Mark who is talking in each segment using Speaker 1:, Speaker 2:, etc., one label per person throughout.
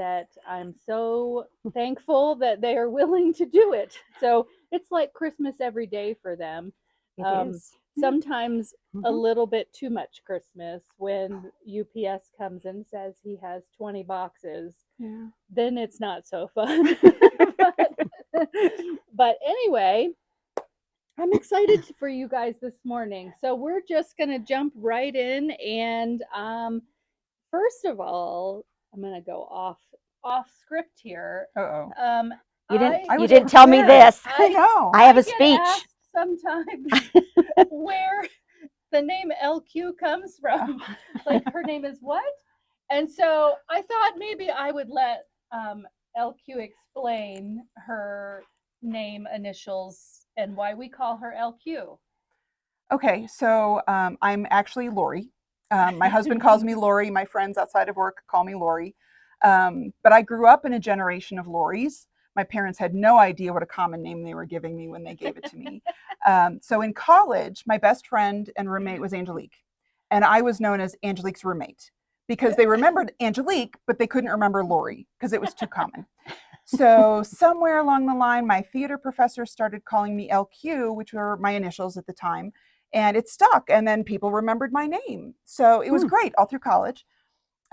Speaker 1: that I'm so thankful that they are willing to do it. So it's like Christmas every day for them.
Speaker 2: It
Speaker 1: Um,
Speaker 2: is.
Speaker 1: Sometimes a
Speaker 2: Mm-hmm.
Speaker 1: little bit too much Christmas when UPS comes and says he has 20 boxes,
Speaker 2: Yeah.
Speaker 1: then it's not so fun. But anyway, I'm excited for you guys this morning. So we're just going to jump right in and first of all, I'm going to go off script here.
Speaker 2: Uh-oh.
Speaker 1: Um
Speaker 2: You didn't
Speaker 1: I
Speaker 2: I
Speaker 3: You
Speaker 2: was
Speaker 3: didn't tell me
Speaker 2: prepared.
Speaker 3: this.
Speaker 2: I know.
Speaker 3: I have a
Speaker 1: I get
Speaker 3: speech.
Speaker 1: asked sometimes where the name LQ comes from.
Speaker 2: Oh.
Speaker 1: Like her name is what? And so I thought maybe I would let LQ explain her name initials and why we call her LQ.
Speaker 2: Okay, so I'm actually Lori. My husband calls me Lori. My friends outside of work call me Lori. But I grew up in a generation of Loris. My parents had no idea what a common name they were giving me when they gave it to me. So in college, my best friend and roommate was Angelique. And I was known as Angelique's roommate because they remembered Angelique, but they couldn't remember Lori because it was too common. So somewhere along the line, my theater professor started calling me LQ, which were my initials at the time, and it stuck. And then people remembered my name. So it was
Speaker 3: Hmm.
Speaker 2: great all through college.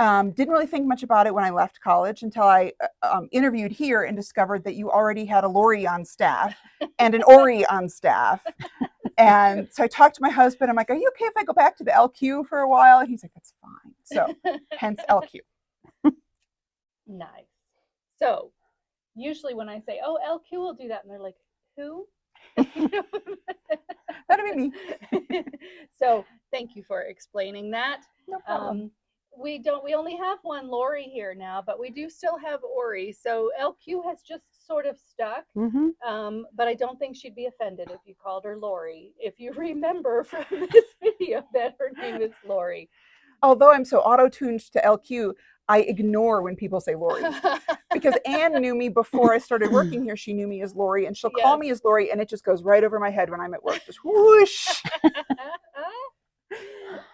Speaker 2: Didn't really think much about it when I left college until I interviewed here and discovered that you already had a Lori on staff and an Ori on staff. And so I talked to my husband. I'm like, are you okay if I go back to the LQ for a while? And he's like, that's fine. So hence LQ.
Speaker 1: Nice. So usually when I say, "Oh, LQ will do that," and they're like, "Who?"
Speaker 2: That'd be me.
Speaker 1: So thank you for explaining that.
Speaker 2: No problem.
Speaker 1: We only have one Lori here now, but we do still have Ori. So LQ has just sort of stuck.
Speaker 3: Mm-hmm.
Speaker 1: But I don't think she'd be offended if you called her Lori. If you remember from this video that her name is Lori.
Speaker 2: Although I'm so auto-tuned to LQ, I ignore when people say Lori because Anne knew me before I started working here. She knew me as Lori, and she'll call
Speaker 1: Yes.
Speaker 2: me as Lori, and it just goes right over my head when I'm at work. Just whoosh.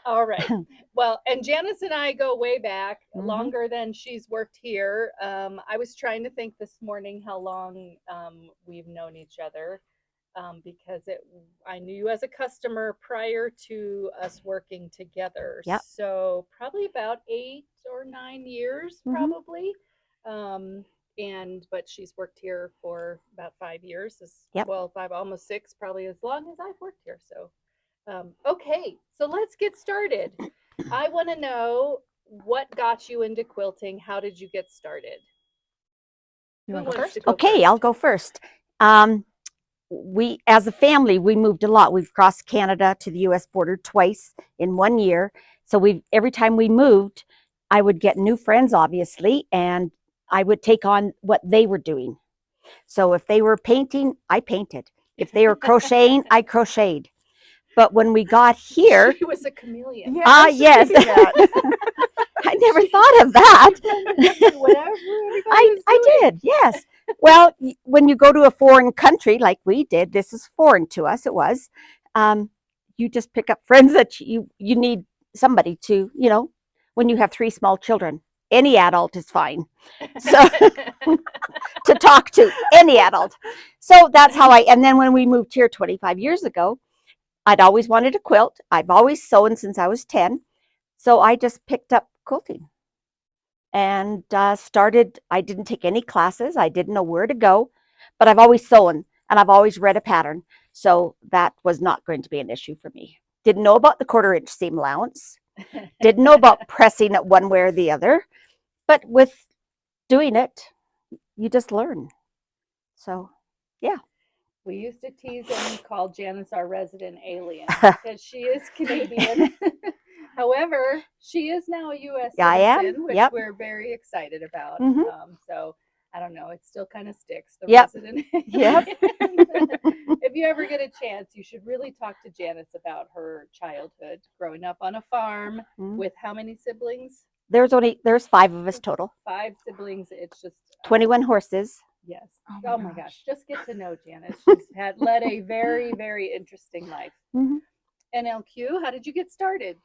Speaker 1: All right. Well, and Janice and I go way back,
Speaker 3: Mm-hmm.
Speaker 1: longer than she's worked here. I was trying to think this morning how long we've known each other, because I knew you as a customer prior to us working together.
Speaker 3: Yep.
Speaker 1: So probably about 8 or 9 years,
Speaker 3: Mm-hmm.
Speaker 1: probably. Um, but she's worked here for about 5 years,
Speaker 3: Yep.
Speaker 1: well, five, almost six, probably as long as I've worked here. So okay, so let's get started. I want to know what got you into quilting. How did you get started?
Speaker 2: You
Speaker 1: Who
Speaker 2: want to go
Speaker 1: wants to
Speaker 2: first?
Speaker 1: go
Speaker 3: Okay, I'll
Speaker 1: first?
Speaker 3: go first. Um, we, as a family, we moved a lot. We've crossed Canada to the U.S. border twice in 1 year. So every time we moved, I would get new friends, obviously, and I would take on what they were doing. So if they were painting, I painted. If they were crocheting, I crocheted. But when we got here,
Speaker 1: She was a chameleon.
Speaker 2: Yeah, I was just
Speaker 3: yes,
Speaker 2: thinking that.
Speaker 3: I never
Speaker 1: She
Speaker 3: thought of that.
Speaker 1: did whatever everybody was
Speaker 3: I
Speaker 1: doing.
Speaker 3: did, yes. Well, when you go to a foreign country like we did, this is foreign to us, it was, um, you just pick up friends that you need somebody to, when you have three small children, any adult is fine. So to talk to any adult. So that's how and then when we moved here 25 years ago, I'd always wanted to quilt. I've always sewn since I was 10. So I just picked up quilting and started. I didn't take any classes. I didn't know where to go, but I've always sewn and I've always read a pattern. So that was not going to be an issue for me. Didn't know about the 1/4 inch seam allowance. Didn't know about pressing it one way or the other. But with doing it, you just learn. So, yeah.
Speaker 1: We used to tease and call Janice our resident alien because she is Canadian. However, she is now a U.S.
Speaker 3: Yeah, I am.
Speaker 1: citizen, which
Speaker 3: Yep.
Speaker 1: we're very excited about.
Speaker 3: Mm-hmm.
Speaker 1: So I don't know, it still kind of sticks, the
Speaker 3: Yep.
Speaker 1: resident
Speaker 3: Yep.
Speaker 1: alien. If you ever get a chance, you should really talk to Janice about her childhood growing up on a farm
Speaker 3: Mm-hmm.
Speaker 1: with how many siblings?
Speaker 3: There's 5 of us total.
Speaker 1: 5 siblings. It's just
Speaker 3: 21 horses.
Speaker 1: yes.
Speaker 2: Oh
Speaker 1: Oh
Speaker 2: my
Speaker 1: my gosh.
Speaker 2: gosh.
Speaker 1: Just get to know Janice. She's led a very, very interesting life.
Speaker 3: Mm-hmm.
Speaker 1: And LQ, how did you get started?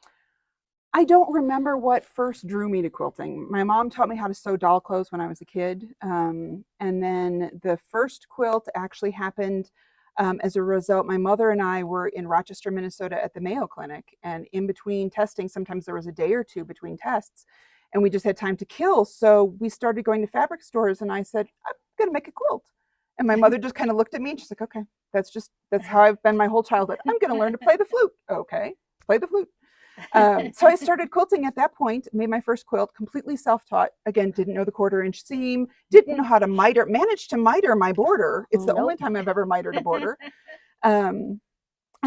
Speaker 2: I don't remember what first drew me to quilting. My mom taught me how to sew doll clothes when I was a kid. And then the first quilt actually happened as a result. My mother and I were in Rochester, Minnesota at the Mayo Clinic. And in between testing, sometimes there was a day or two between tests, and we just had time to kill. So we started going to fabric stores, and I said, I'm going to make a quilt. And my mother just kind of looked at me and she's like, okay, that's how I've been my whole childhood. I'm going to learn to play the flute. Okay, play the flute. So I started quilting at that point, made my first quilt, completely self-taught. Again, didn't know the 1/4 inch seam, didn't know how to miter, managed to miter my border. It's the only time I've ever mitered a border. And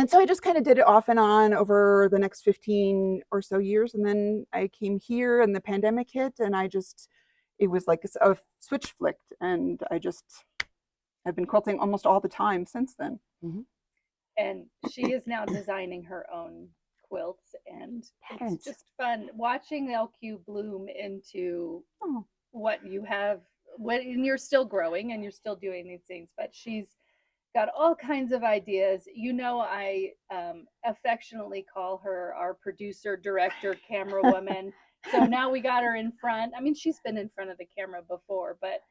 Speaker 2: so I just kind of did it off and on over the next 15 or so years. And then I came here and the pandemic hit, and it was like a switch flicked. And I've been quilting almost all the time since then.
Speaker 3: Mm-hmm.
Speaker 1: And she is now designing her own quilts, and
Speaker 3: Patterns.
Speaker 1: it's just fun watching LQ bloom into what you have, and you're still growing and you're still doing these things, but she's got all kinds of ideas. I affectionately call her our producer, director, camera woman. So now we got her in front. I mean, she's been in front of the camera before, but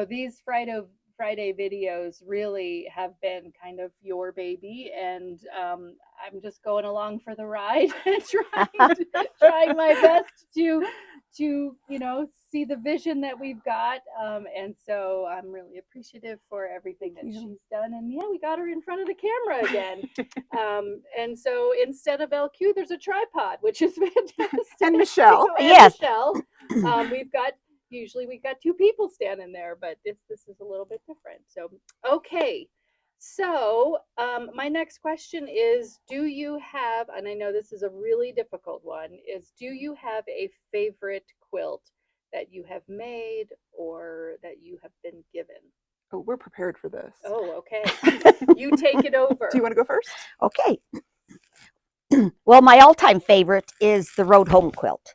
Speaker 1: these Friday videos really have been kind of your baby, and I'm just going along for the ride and trying my best to see the vision that we've got, and so I'm really appreciative for everything that she's done. And yeah, we got her in front of the camera again, and so instead of LQ, there's a tripod, which is fantastic.
Speaker 2: And Michelle.
Speaker 3: Yes.
Speaker 1: Michelle. Usually we've got 2 people standing there, but this is a little bit different. So, okay. So, my next question is, do you have, and I know this is a really difficult one, do you have a favorite quilt that you have made or that you have been given?
Speaker 2: Oh, we're prepared for this.
Speaker 1: Oh, okay. You take it over.
Speaker 2: Do you want to go first?
Speaker 3: Okay. Well, my all-time favorite is the Road Home quilt,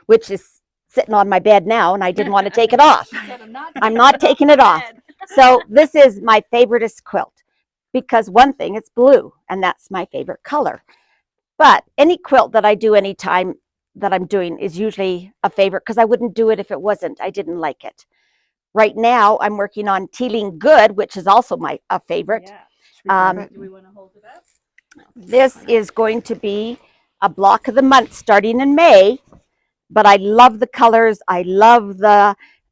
Speaker 3: which is sitting on my bed now, and I didn't want to take it off. I'm not taking it off. So this is my favoriteest quilt because one thing, it's blue, and that's my favorite color. But any quilt that I do anytime that I'm doing is usually a favorite because I wouldn't do it if it wasn't. I didn't like it. Right now, I'm working on Teeling Good, which is also a favorite.
Speaker 1: Yeah. Do we want to hold it up?
Speaker 3: This is going to be a block of the month starting in May, but I love the colors. I love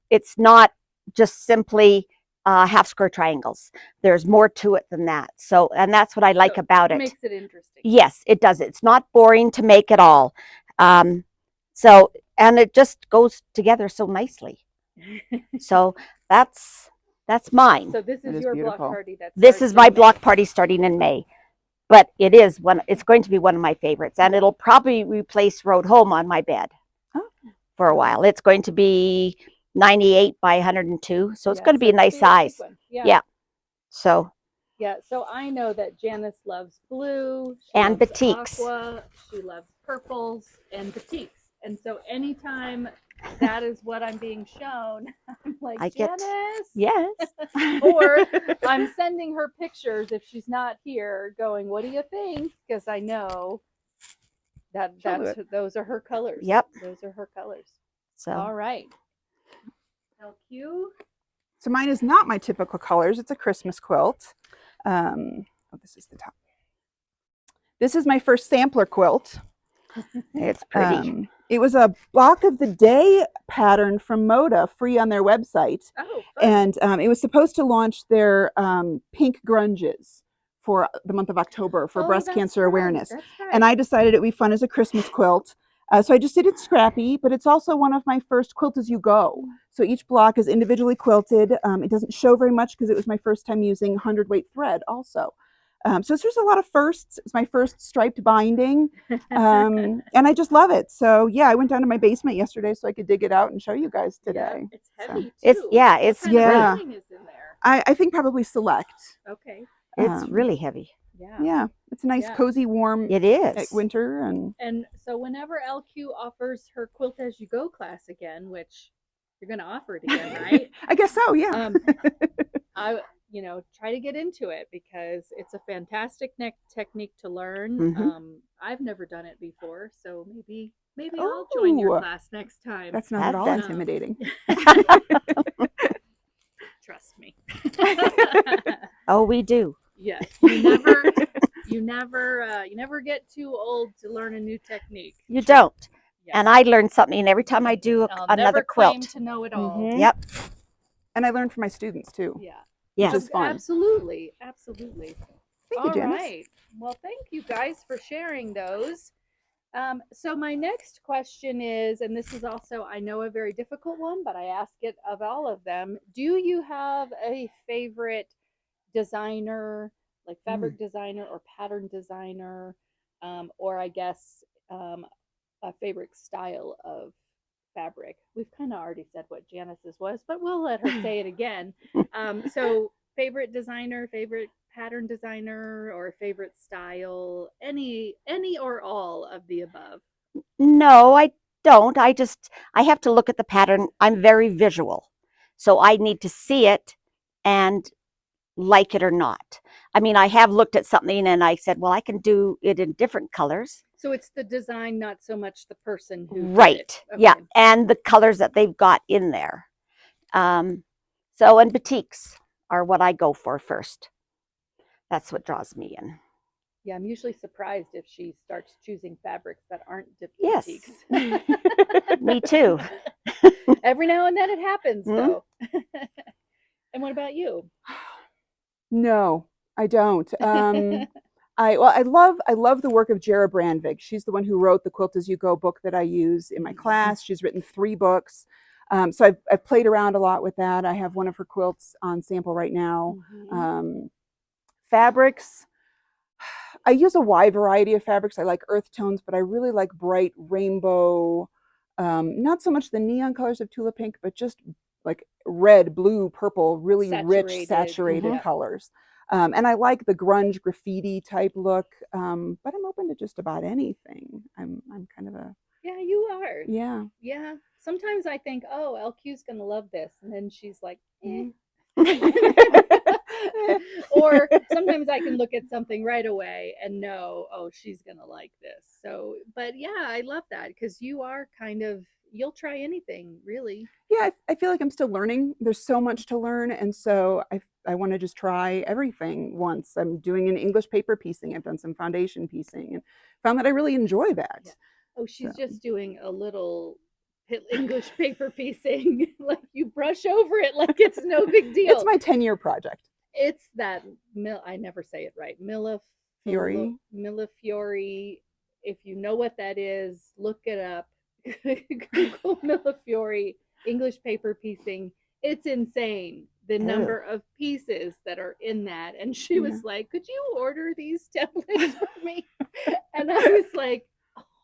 Speaker 3: it's not just simply half square triangles. There's more to it than that. So, and that's what I like about it.
Speaker 1: It makes it interesting.
Speaker 3: Yes, it does. It's not boring to make at all. So, and it just goes together so nicely. So that's mine.
Speaker 1: So this is your block party.
Speaker 3: This is my block party starting in May. But it's going to be one of my favorites, and it'll probably replace Road Home on my bed for a while. It's going to be 98 by 102, so it's going to be a nice size. Yeah. So
Speaker 1: I know that Janice loves blue
Speaker 3: and batiks.
Speaker 1: Aqua, she loves purples and batiks, and so anytime that is what I'm being shown, I'm like, Janice.
Speaker 3: Yes.
Speaker 1: Or I'm sending her pictures if she's not here, going, what do you think? Because I know those are her colors.
Speaker 3: Yep.
Speaker 1: Those are her colors.
Speaker 3: So
Speaker 1: all right. LQ.
Speaker 2: So mine is not my typical colors. It's a Christmas quilt. This is the top. This is my first sampler quilt.
Speaker 3: It's pretty.
Speaker 2: It was a block of the day pattern from Moda, free on their website.
Speaker 1: Oh,
Speaker 2: and it was supposed to launch their pink grunges for the month of October for breast cancer awareness.
Speaker 1: Right.
Speaker 2: And I decided it would be fun as a Christmas quilt. So I just did it scrappy, but it's also one of my first quilt as you go. So each block is individually quilted. It doesn't show very much because it was my first time using 100-weight thread also. So there's a lot of firsts. It's my first striped binding, and I just love it. So yeah, I went down to my basement yesterday so I could dig it out and show you guys today.
Speaker 1: Yeah, it's heavy too.
Speaker 3: It's
Speaker 1: what kind of lining is in there?
Speaker 2: I think probably Select.
Speaker 1: Okay.
Speaker 3: It's really heavy.
Speaker 2: Yeah, it's a nice, cozy, warm.
Speaker 3: It is
Speaker 2: winter,
Speaker 1: and so whenever LQ offers her quilt as you go class again, which you're going to offer it again, right?
Speaker 2: I guess so. Yeah.
Speaker 1: try to get into it because it's a fantastic technique to learn.
Speaker 3: Mhm.
Speaker 1: I've never done it before, so maybe I'll join your
Speaker 2: Oh,
Speaker 1: class next time.
Speaker 2: that's not at all
Speaker 3: That's
Speaker 2: intimidating.
Speaker 1: Trust me.
Speaker 3: Oh, we do.
Speaker 1: Yes, you never get too old to learn a new technique.
Speaker 3: You don't.
Speaker 1: Yeah,
Speaker 3: And I learn something every time I do
Speaker 1: I'll
Speaker 3: another
Speaker 1: never claim
Speaker 3: quilt.
Speaker 1: to know it all.
Speaker 2: Mhm.
Speaker 3: Yep.
Speaker 2: And I learned from my students too,
Speaker 1: Yeah.
Speaker 2: which
Speaker 3: Yes.
Speaker 2: is fun.
Speaker 1: Absolutely. Absolutely.
Speaker 2: Thank you,
Speaker 1: All
Speaker 2: Janice.
Speaker 1: right. Well, thank you guys for sharing those. So my next question is, and this is also, I know, a very difficult one, but I ask it of all of them. Do you have a favorite designer, like fabric designer or pattern designer, or I guess a favorite style of fabric? We've kind of already said what Janice's was, but we'll let her say it again. So favorite designer, favorite pattern designer, or favorite style, any or all of the above.
Speaker 3: No, I don't. I have to look at the pattern. I'm very visual. So I need to see it and like it or not. I mean, I have looked at something and I said, well, I can do it in different colors.
Speaker 1: So it's the design, not so much the person who did it.
Speaker 3: Right. Yeah.
Speaker 1: Okay.
Speaker 3: And the colors that they've got in there. And batiks are what I go for first. That's what draws me in.
Speaker 1: Yeah, I'm usually surprised if she starts choosing fabrics that aren't
Speaker 3: Yes.
Speaker 1: boutiques.
Speaker 3: Me too.
Speaker 1: Every now and then it happens,
Speaker 3: Hmm?
Speaker 1: though. And what about you?
Speaker 2: No, I don't. I love the work of Jera Brandvik. She's the one who wrote the Quilt as You Go book that I use in my class. She's written 3 books. So I've played around a lot with that. I have one of her quilts on sample right now. Um, fabrics, I use a wide variety of fabrics. I like earth tones, but I really like bright rainbow, not so much the neon colors of Tula Pink, but just like red, blue, purple, really rich, saturated
Speaker 3: Mhm.
Speaker 2: colors. And I like the grunge graffiti type look, but I'm open to just about anything. I'm kind of a,
Speaker 1: Yeah, you are.
Speaker 2: yeah.
Speaker 1: Yeah. Sometimes I think, oh, LQ's gonna love this, and then she's like, eh.
Speaker 2: Mhm.
Speaker 1: Or sometimes I can look at something right away and know, oh, she's gonna like this. So, but yeah, I love that because you are you'll try anything, really.
Speaker 2: Yeah, I feel like I'm still learning. There's so much to learn, and so I want to just try everything once. I'm doing an English paper piecing. I've done some foundation piecing, and found that I really enjoy
Speaker 1: Yeah.
Speaker 2: that.
Speaker 1: Oh,
Speaker 2: So
Speaker 1: she's just doing a little English paper piecing. Like you brush over it like it's no big
Speaker 2: it's
Speaker 1: deal.
Speaker 2: my 10-year project.
Speaker 1: It's that I never say it right.
Speaker 2: Fury.
Speaker 1: Millefiori. If you know what that is, look it up. Google Millefiori English paper piecing. It's insane the
Speaker 3: Ooh.
Speaker 1: number of pieces that are in that. And she
Speaker 2: Yeah.
Speaker 1: was like, "Could you order these templates for me?" And I was like,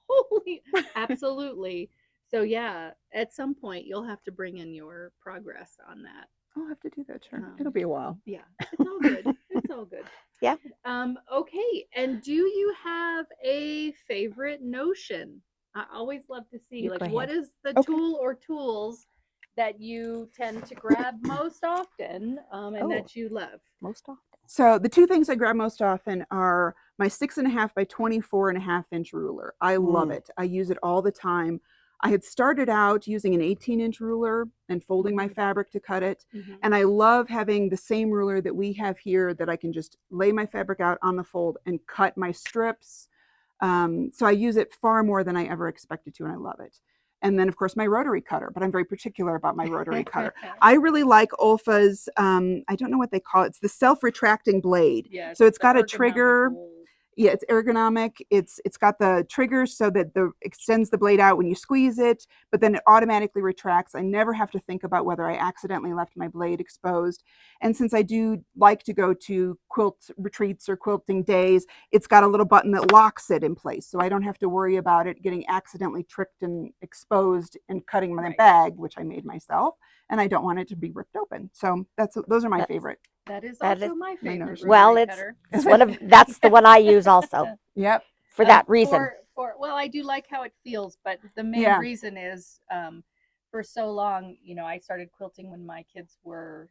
Speaker 1: "Holy, absolutely!" So yeah, at some point you'll have to bring in your progress on that.
Speaker 2: I'll have to do that. Sure, it'll
Speaker 1: Um,
Speaker 2: be a while.
Speaker 1: yeah, it's all good. It's all good.
Speaker 3: Yeah.
Speaker 1: Okay. And do you have a favorite notion? I always love to see,
Speaker 3: You
Speaker 1: like,
Speaker 3: go
Speaker 1: what
Speaker 3: ahead.
Speaker 1: is the
Speaker 2: Okay.
Speaker 1: tool or tools that you tend to grab most often, and
Speaker 3: Oh,
Speaker 1: that you love?
Speaker 3: most often.
Speaker 2: So the 2 things I grab most often are my 6.5 by 24.5 inch ruler. I love
Speaker 3: Mm.
Speaker 2: it. I use it all the time. I had started out using an 18-inch ruler and folding my fabric to cut it.
Speaker 1: Mhm.
Speaker 2: And I love having the same ruler that we have here that I can just lay my fabric out on the fold and cut my strips. So I use it far more than I ever expected to, and I love it. And then, of course, my rotary cutter, but I'm very particular about my rotary cutter. I really like Olfa's, I don't know what they call it. It's the self-retracting blade.
Speaker 1: Yes,
Speaker 2: So it's
Speaker 1: the
Speaker 2: got a trigger.
Speaker 1: ergonomical.
Speaker 2: Yeah, it's ergonomic. It's got the trigger so that the extends the blade out when you squeeze it, but then it automatically retracts. I never have to think about whether I accidentally left my blade exposed. And since I do like to go to quilt retreats or quilting days, it's got a little button that locks it in place. So I don't have to worry about it getting accidentally tricked and exposed and cutting my
Speaker 1: Right.
Speaker 2: bag, which I made myself, and I don't want it to be ripped open. So those are my
Speaker 3: That-
Speaker 2: favorite.
Speaker 1: That is
Speaker 3: That
Speaker 1: also
Speaker 3: is-
Speaker 1: my
Speaker 2: My
Speaker 1: favorite
Speaker 2: notion.
Speaker 3: Well,
Speaker 1: rotary
Speaker 3: it's
Speaker 1: cutter.
Speaker 2: Is
Speaker 3: one
Speaker 2: it?
Speaker 3: of that's the one I use also
Speaker 2: Yep.
Speaker 3: for that reason.
Speaker 1: Well, I do like how it feels, but the main
Speaker 2: Yeah.
Speaker 1: reason is for so long, I started quilting when my kids were,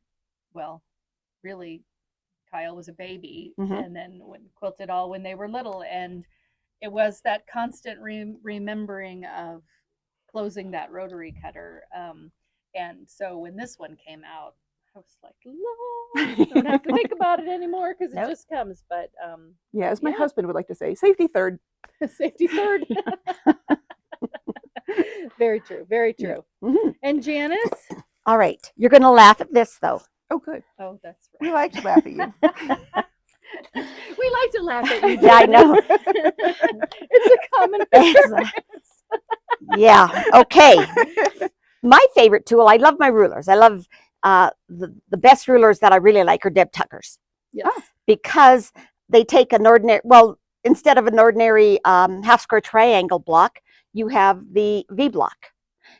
Speaker 1: well, really Kyle was a baby,
Speaker 3: Mm-hmm.
Speaker 1: and then quilted all when they were little, and it was that constant remembering of closing that rotary cutter. And so when this one came out, I was like, "Lord, I don't have to think about it anymore because it
Speaker 3: Nope.
Speaker 1: just comes." But
Speaker 2: Yeah, as my
Speaker 1: yeah.
Speaker 2: husband would like to say, safety third.
Speaker 1: Safety third. Very true. Very
Speaker 2: Yeah.
Speaker 1: true.
Speaker 3: Mm-hmm.
Speaker 1: And Janice?
Speaker 3: All right, you're going to laugh at this though.
Speaker 2: Oh, good.
Speaker 1: Oh, that's
Speaker 2: We
Speaker 1: right.
Speaker 2: like to laugh at you.
Speaker 1: We like to laugh at you, Janice.
Speaker 3: Yeah, I know.
Speaker 1: It's a common
Speaker 3: It's,
Speaker 1: occurrence.
Speaker 3: yeah. Okay. My favorite tool. I love my rulers. I love the best rulers that I really like are Deb Tuckers.
Speaker 1: Yes.
Speaker 3: Because they take an ordinary, well, instead of an ordinary half square triangle block, you have the V block.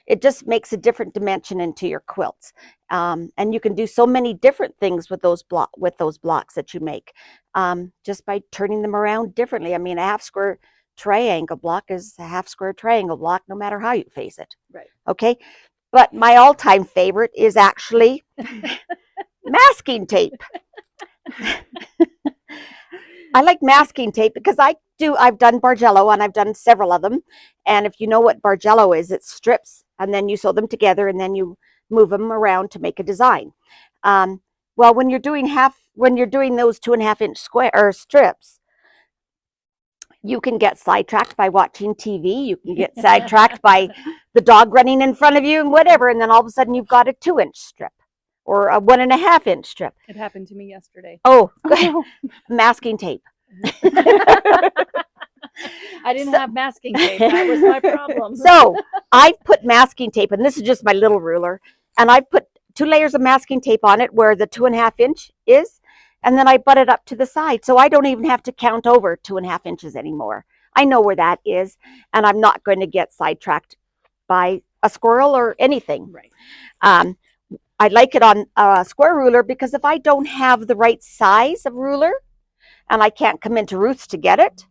Speaker 3: It just makes a different dimension into your quilts, and you can do so many different things with those blocks that you make, just by turning them around differently. I mean, a half square triangle block is a half square triangle block, no matter how you face it.
Speaker 1: Right.
Speaker 3: Okay, but my all-time favorite is actually masking tape. I like masking tape because I've done Bargello and I've done several of them. And if you know what Bargello is, it's strips and then you sew them together and then you move them around to make a design. Well, when you're doing those 2.5-inch square or strips, you can get sidetracked by watching TV. You can get sidetracked by the dog running in front of you and whatever. And then all of a sudden you've got a 2-inch strip or a 1.5-inch strip.
Speaker 1: It happened to me yesterday.
Speaker 3: Oh,
Speaker 2: Oh,
Speaker 3: masking tape.
Speaker 1: I didn't have masking tape. That was my problem.
Speaker 3: So I put masking tape, and this is just my little ruler, and I put 2 layers of masking tape on it where the 2.5-inch is, and then I butt it up to the side. So I don't even have to count over 2.5 inches anymore. I know where that is, and I'm not going to get sidetracked by a squirrel or anything.
Speaker 1: Right.
Speaker 3: I like it on a square ruler because if I don't have the right size of ruler and I can't come into Ruth's to get it,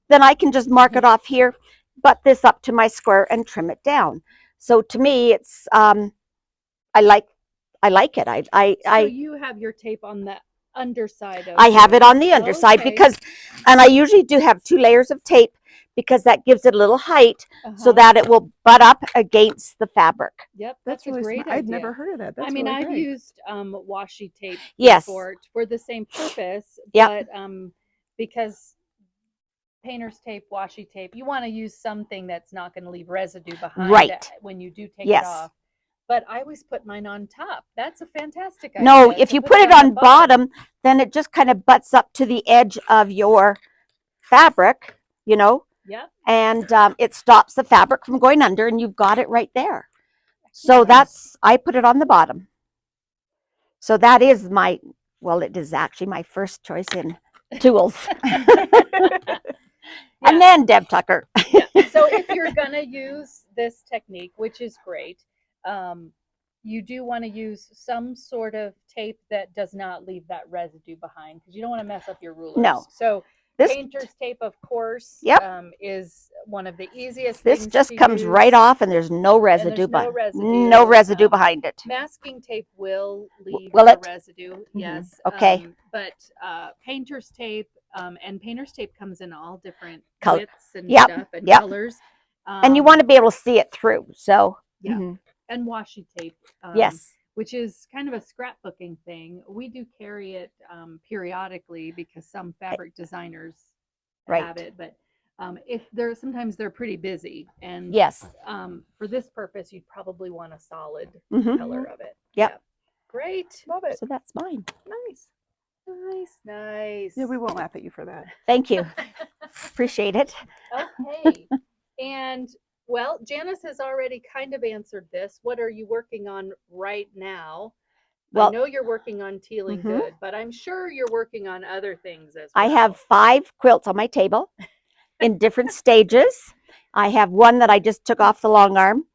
Speaker 3: then I can just mark it off here, butt this up to my square and trim it down. So to me, it's I like it.
Speaker 1: So you have your tape on the underside of
Speaker 3: I have
Speaker 1: your-
Speaker 3: it on the underside
Speaker 1: Okay.
Speaker 3: because, and I usually do have 2 layers of tape because that gives it a little height so that it will butt up against the fabric.
Speaker 1: Yep,
Speaker 2: that's
Speaker 1: that's a
Speaker 2: really
Speaker 1: great
Speaker 2: smart.
Speaker 1: idea.
Speaker 2: I'd never heard of that. That's
Speaker 1: I mean,
Speaker 2: really
Speaker 1: I've
Speaker 2: great.
Speaker 1: used washi tape
Speaker 3: Yes.
Speaker 1: before for the same purpose,
Speaker 3: Yep.
Speaker 1: but because painter's tape, washi tape, you want to use something that's not going to leave residue behind
Speaker 3: Right.
Speaker 1: when you do take
Speaker 3: Yes.
Speaker 1: it off. But I always put mine on top. That's a fantastic idea.
Speaker 3: No, if
Speaker 1: to
Speaker 3: you put it
Speaker 1: the
Speaker 3: on bottom, then it just kind of butts up to the edge of your fabric, you know,
Speaker 1: Yep.
Speaker 3: and it stops the fabric from going under, and you've got it right there. So
Speaker 1: Nice.
Speaker 3: I put it on the bottom. So that is it is actually my first choice in tools. And then Deb Tucker.
Speaker 1: Yeah. So if you're gonna use this technique, which is great, you do want to use some sort of tape that does not leave that residue behind because you don't want to mess up your rulers.
Speaker 3: No.
Speaker 1: So
Speaker 3: This
Speaker 1: painter's tape, of course,
Speaker 3: Yep.
Speaker 1: is one of the easiest
Speaker 3: this
Speaker 1: things
Speaker 3: just
Speaker 1: to
Speaker 3: comes
Speaker 1: use.
Speaker 3: right off, and there's no residue.
Speaker 1: no residue.
Speaker 3: No residue behind it.
Speaker 1: Masking tape will leave
Speaker 3: Will
Speaker 1: the
Speaker 3: it?
Speaker 1: residue, yes.
Speaker 3: Okay.
Speaker 1: But painter's tape, and painter's tape comes in all different
Speaker 3: Col-
Speaker 1: widths and
Speaker 3: Yep,
Speaker 1: stuff and
Speaker 3: yep.
Speaker 1: colors.
Speaker 3: And you want to be able to see it through. So
Speaker 1: Yeah.
Speaker 2: Mhm.
Speaker 1: And washi tape.
Speaker 3: yes.
Speaker 1: Which is kind of a scrapbooking thing. We do carry it periodically because some fabric designers
Speaker 3: Right.
Speaker 1: have it, but if sometimes they're pretty busy, and
Speaker 3: Yes.
Speaker 1: for this purpose, you'd probably want a solid
Speaker 3: Mhm.
Speaker 1: color of it.
Speaker 3: Yep.
Speaker 1: Great.
Speaker 2: Love it.
Speaker 3: So that's mine.
Speaker 1: Nice. Nice.
Speaker 2: Yeah, we won't laugh at you for that.
Speaker 3: Thank you. Appreciate it.
Speaker 1: Okay. And well, Janice has already kind of answered this. What are you working on right now? I
Speaker 3: Well,
Speaker 1: know you're working on tealing
Speaker 3: Mhm.
Speaker 1: good, but I'm sure you're working on other things as well.
Speaker 3: I have 5 quilts on my table in different stages. I have one that I just took off the long arm,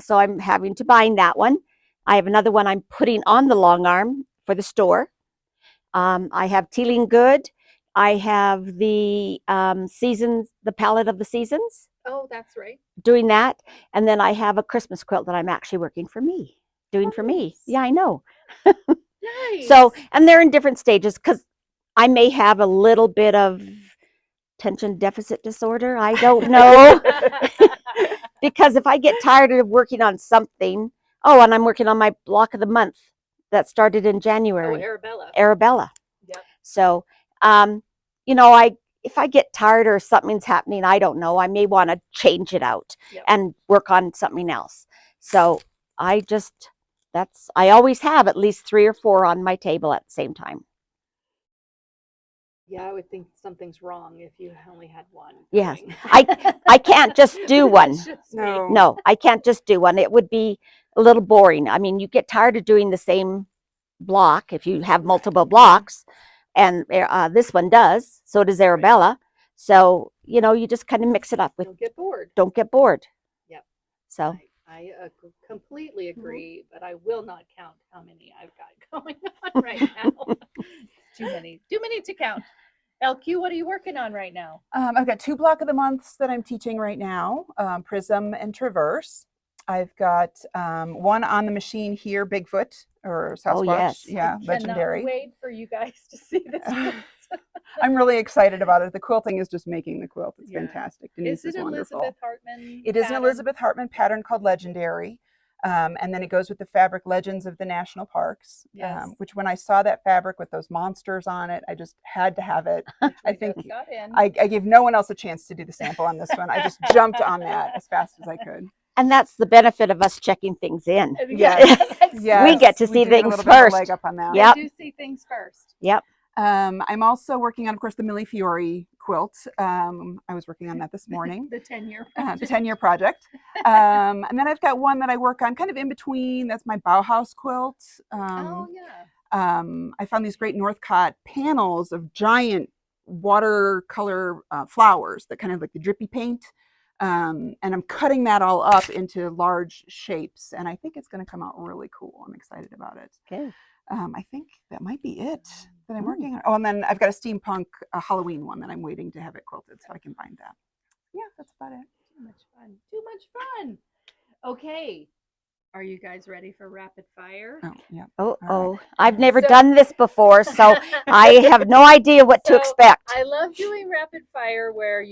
Speaker 3: so I'm having to bind that one. I have another one I'm putting on the long arm for the store. I have Tealing Good. I have the seasons, the palette of the seasons,
Speaker 1: Oh, that's right.
Speaker 3: doing that, and then I have a Christmas quilt that I'm actually working for me, doing for me.
Speaker 1: Nice.
Speaker 3: Yeah, I know.
Speaker 1: Nice.
Speaker 3: So, and they're in different stages because I may have a little bit of attention deficit disorder. I don't know. Because if I get tired of working on something, oh, and I'm working on my block of the month that started in
Speaker 1: Oh,
Speaker 3: January,
Speaker 1: Arabella.
Speaker 3: Arabella.
Speaker 1: Yep.
Speaker 3: So, you know, if I get tired or something's happening, I don't know, I may want to change it out
Speaker 1: Yep.
Speaker 3: and work on something else. So I always have at least 3 or 4 on my table at the same time.
Speaker 1: Yeah, I would think something's wrong if you only had one
Speaker 3: Yes.
Speaker 1: going.
Speaker 3: I can't just do one.
Speaker 1: That's just me.
Speaker 2: No.
Speaker 3: No, I can't just do one. It would be a little boring. I mean, you get tired of doing the same block if you have multiple blocks, and this one does. So does Arabella. So, you know, you just kind of mix it up with
Speaker 1: You'll get bored.
Speaker 3: don't get bored.
Speaker 1: Yep.
Speaker 3: So,
Speaker 1: I completely agree, but I will not count how many I've got going on right now. Too many to count. LQ, what are you working on right now?
Speaker 2: I've got 2 block of the months that I'm teaching right now, Prism and Traverse. I've got one on the machine here, Bigfoot or Sasquatch.
Speaker 3: Oh, yes.
Speaker 2: Yeah,
Speaker 1: I
Speaker 2: legendary.
Speaker 1: cannot wait for you guys to see this quilt.
Speaker 2: I'm really excited about it. The quilting is just making the quilt. It's
Speaker 1: Yeah.
Speaker 2: fantastic. Denise
Speaker 1: Is
Speaker 2: is
Speaker 1: it
Speaker 2: wonderful.
Speaker 1: Elizabeth Hartman?
Speaker 2: It is an
Speaker 1: pattern?
Speaker 2: Elizabeth Hartman pattern called Legendary. And then it goes with the fabric Legends of the National Parks,
Speaker 1: Yes.
Speaker 2: which when I saw that fabric with those monsters on it, I just had to have it.
Speaker 1: Which
Speaker 2: I
Speaker 1: we
Speaker 2: think
Speaker 1: just got in.
Speaker 2: I gave no one else a chance to do the sample on this one. I just jumped on that as fast as I could.
Speaker 3: and that's the benefit of us checking things in.
Speaker 2: Yes.
Speaker 1: That's
Speaker 2: Yes,
Speaker 3: We get to see
Speaker 2: do get a
Speaker 3: things
Speaker 2: little bit of a
Speaker 3: first.
Speaker 2: leg up on that.
Speaker 3: Yep.
Speaker 1: I do see things first.
Speaker 3: Yep.
Speaker 2: I'm also working on, of course, the Millie Fiore quilt. I was working on that this morning.
Speaker 1: The 10-year.
Speaker 2: The 10-year project. And then I've got one that I work on kind of in between. That's my Bauhaus quilt.
Speaker 1: Oh yeah.
Speaker 2: I found these great Northcott panels of giant watercolor flowers that kind of like the drippy paint. And I'm cutting that all up into large shapes. And I think it's going to come out really cool. I'm excited about it.
Speaker 3: Okay.
Speaker 2: I think that might be it that I'm working on. Oh, and then I've got a steampunk Halloween one that I'm waiting to have it quilted so I can bind that. Yeah, that's about it.
Speaker 1: Too much fun. Too much fun. Okay. Are you guys ready for rapid fire?
Speaker 2: Oh, yeah.
Speaker 3: Oh, I've never
Speaker 1: So-
Speaker 3: done this before, so I have no idea what to
Speaker 1: So,
Speaker 3: expect.
Speaker 1: I love doing rapid fire where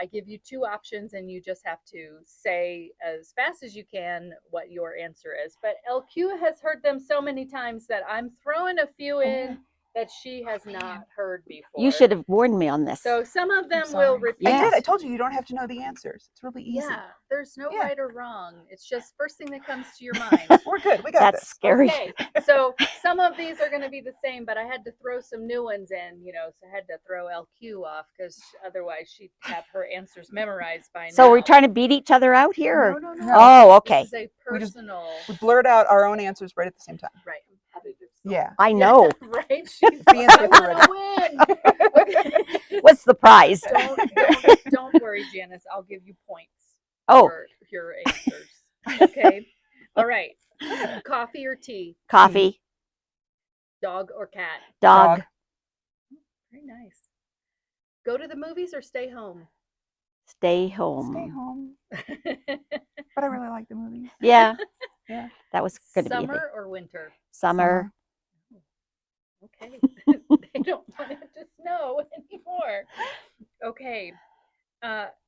Speaker 1: I give you 2 options and you just have to say as fast as you can what your answer is. But LQ has heard them so many times that I'm throwing a few in that she has not heard before.
Speaker 3: You should have warned me on this.
Speaker 1: So some of them
Speaker 2: sorry.
Speaker 1: will repeat.
Speaker 2: I
Speaker 3: Yes.
Speaker 2: did. I told you you don't have to know the answers. It's really easy.
Speaker 1: Yeah, there's no
Speaker 2: Yeah.
Speaker 1: right or wrong. It's just first thing that comes to your mind.
Speaker 2: We're good. We got
Speaker 3: That's
Speaker 2: this.
Speaker 3: scary.
Speaker 1: Okay, so some of these are going to be the same, but I had to throw some new ones in, so I had to throw LQ off because otherwise she'd have her answers memorized by now.
Speaker 3: So we're trying to beat each other out here? Or?
Speaker 1: No.
Speaker 2: No.
Speaker 3: Oh, okay.
Speaker 1: This is a
Speaker 2: We just-
Speaker 1: personal.
Speaker 2: We blurt out our own answers right at the same time.
Speaker 1: Right. Competitive.
Speaker 2: Yeah.
Speaker 3: I know.
Speaker 1: Right? She's
Speaker 2: Being
Speaker 1: I want to win.
Speaker 3: What's the prize?
Speaker 1: Don't worry, Janice. I'll give you points
Speaker 3: Oh,
Speaker 1: for your answers. Okay. All right. Coffee or tea?
Speaker 3: coffee,
Speaker 1: Dog or cat?
Speaker 3: dog,
Speaker 1: Very nice. Go to the movies or stay home?
Speaker 3: stay home.
Speaker 2: Stay home. But I really like the movies.
Speaker 3: Yeah.
Speaker 2: Yeah.
Speaker 3: That was going to be
Speaker 1: Summer or winter?
Speaker 3: summer.
Speaker 1: Okay. They don't want it to snow anymore. Okay.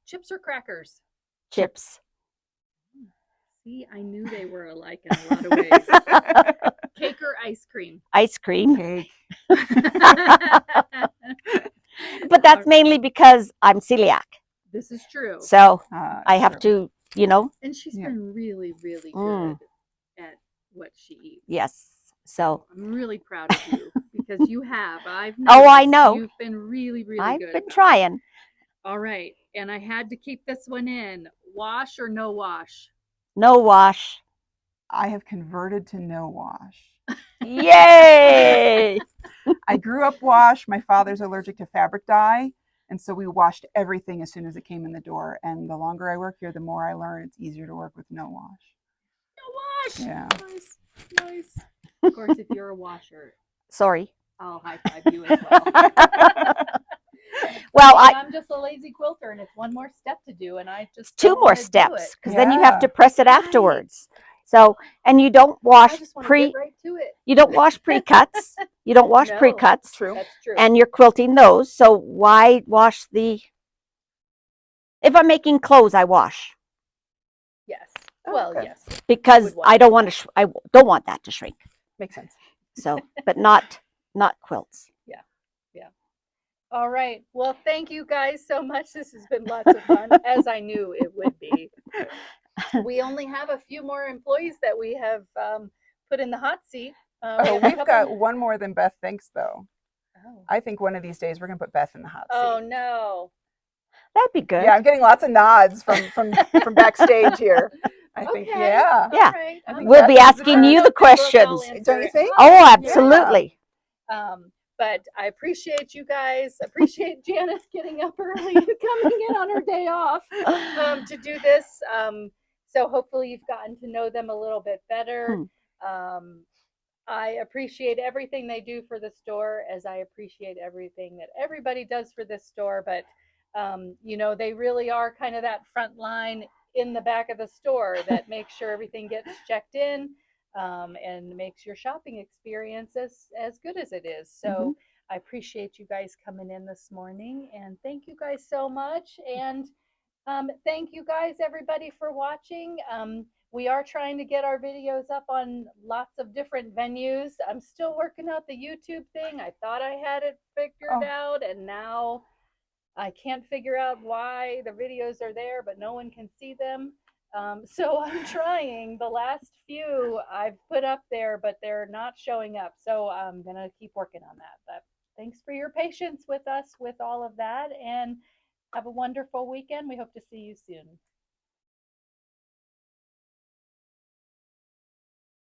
Speaker 1: Chips or crackers?
Speaker 3: Chips.
Speaker 1: See, I knew they were alike in a lot of ways. Cake or ice cream?
Speaker 3: Ice cream.
Speaker 2: Cake.
Speaker 3: But that's mainly because I'm celiac.
Speaker 1: This is true.
Speaker 3: So I have
Speaker 2: Sure.
Speaker 3: to,
Speaker 1: And she's
Speaker 2: Yeah.
Speaker 1: been really, really good
Speaker 3: Mm.
Speaker 1: at what she eats.
Speaker 3: yes. So
Speaker 1: I'm really proud of you because you have. I've
Speaker 3: Oh, I
Speaker 1: noticed
Speaker 3: know.
Speaker 1: You've been really, really
Speaker 3: I've
Speaker 1: good.
Speaker 3: been
Speaker 1: about it.
Speaker 3: trying.
Speaker 1: All right. And I had to keep this one in. Wash or no wash?
Speaker 3: No wash.
Speaker 2: I have converted to no wash.
Speaker 3: Yay!
Speaker 2: I grew up wash. My father's allergic to fabric dye. And so we washed everything as soon as it came in the door. And the longer I work here, the more I learn it's easier to work with no wash.
Speaker 1: No wash.
Speaker 2: Yeah.
Speaker 1: Nice. Nice. Of course, if you're a washer,
Speaker 3: Sorry.
Speaker 1: I'll high five you as well.
Speaker 3: Well,
Speaker 1: I'm just a lazy quilter, and it's one more step to do, and I just
Speaker 3: 2
Speaker 1: don't
Speaker 3: more
Speaker 1: wanna do
Speaker 3: steps
Speaker 1: it.
Speaker 3: because then you have to
Speaker 2: Yeah.
Speaker 3: press it
Speaker 1: Right.
Speaker 3: afterwards. So, and you don't
Speaker 1: I
Speaker 3: wash
Speaker 1: just want to
Speaker 3: pre
Speaker 1: get right to it.
Speaker 3: You don't wash pre-cuts. You don't wash
Speaker 1: No,
Speaker 3: pre-cuts,
Speaker 2: True.
Speaker 1: that's true.
Speaker 3: and you're quilting those. So why wash the? If I'm making clothes, I wash
Speaker 1: Yes.
Speaker 2: Oh,
Speaker 1: Well,
Speaker 2: okay.
Speaker 1: yes.
Speaker 3: because
Speaker 1: want
Speaker 3: I
Speaker 1: to
Speaker 3: don't
Speaker 1: do
Speaker 3: want to. I don't want that to shrink.
Speaker 2: Makes sense.
Speaker 3: So, but not quilts.
Speaker 1: All right. Well, thank you guys so much. This has been lots of fun, as I knew it would be. We only have a few more employees that we have put in the hot seat.
Speaker 2: Oh,
Speaker 1: have a
Speaker 2: we've
Speaker 1: couple-
Speaker 2: got one more than Beth thinks, though.
Speaker 1: Oh.
Speaker 2: I think one of these days we're gonna put Beth in the hot seat.
Speaker 1: Oh no.
Speaker 3: That'd be good.
Speaker 2: Yeah, I'm getting lots of nods from backstage here. I think,
Speaker 1: Okay.
Speaker 2: yeah.
Speaker 3: Yeah.
Speaker 1: All right.
Speaker 2: I think
Speaker 3: We'll
Speaker 2: Beth
Speaker 3: be
Speaker 2: needs to
Speaker 3: asking
Speaker 2: turn.
Speaker 3: you the questions.
Speaker 2: Don't you think?
Speaker 3: Oh,
Speaker 2: Yeah.
Speaker 3: absolutely.
Speaker 1: But I appreciate you guys. Appreciate Janice getting up early and coming in on her day off to do this. So hopefully you've gotten to know them a little bit better. I appreciate everything they do for the store, as I appreciate everything that everybody does for this store. But they really are kind of that front line in the back of the store that makes sure everything gets checked in, and makes your shopping experience as good as it is. So I appreciate you guys coming in this morning, and thank you guys so much. And thank you guys, everybody, for watching. We are trying to get our videos up on lots of different venues. I'm still working out the YouTube thing. I thought I had it figured out, and now I can't figure out why the videos are there, but no one can see them. So I'm trying. The last few I've put up there, but they're not showing up. So I'm going to keep working on that. But thanks for your patience with us with all of that, and have a wonderful weekend. We hope to see you soon.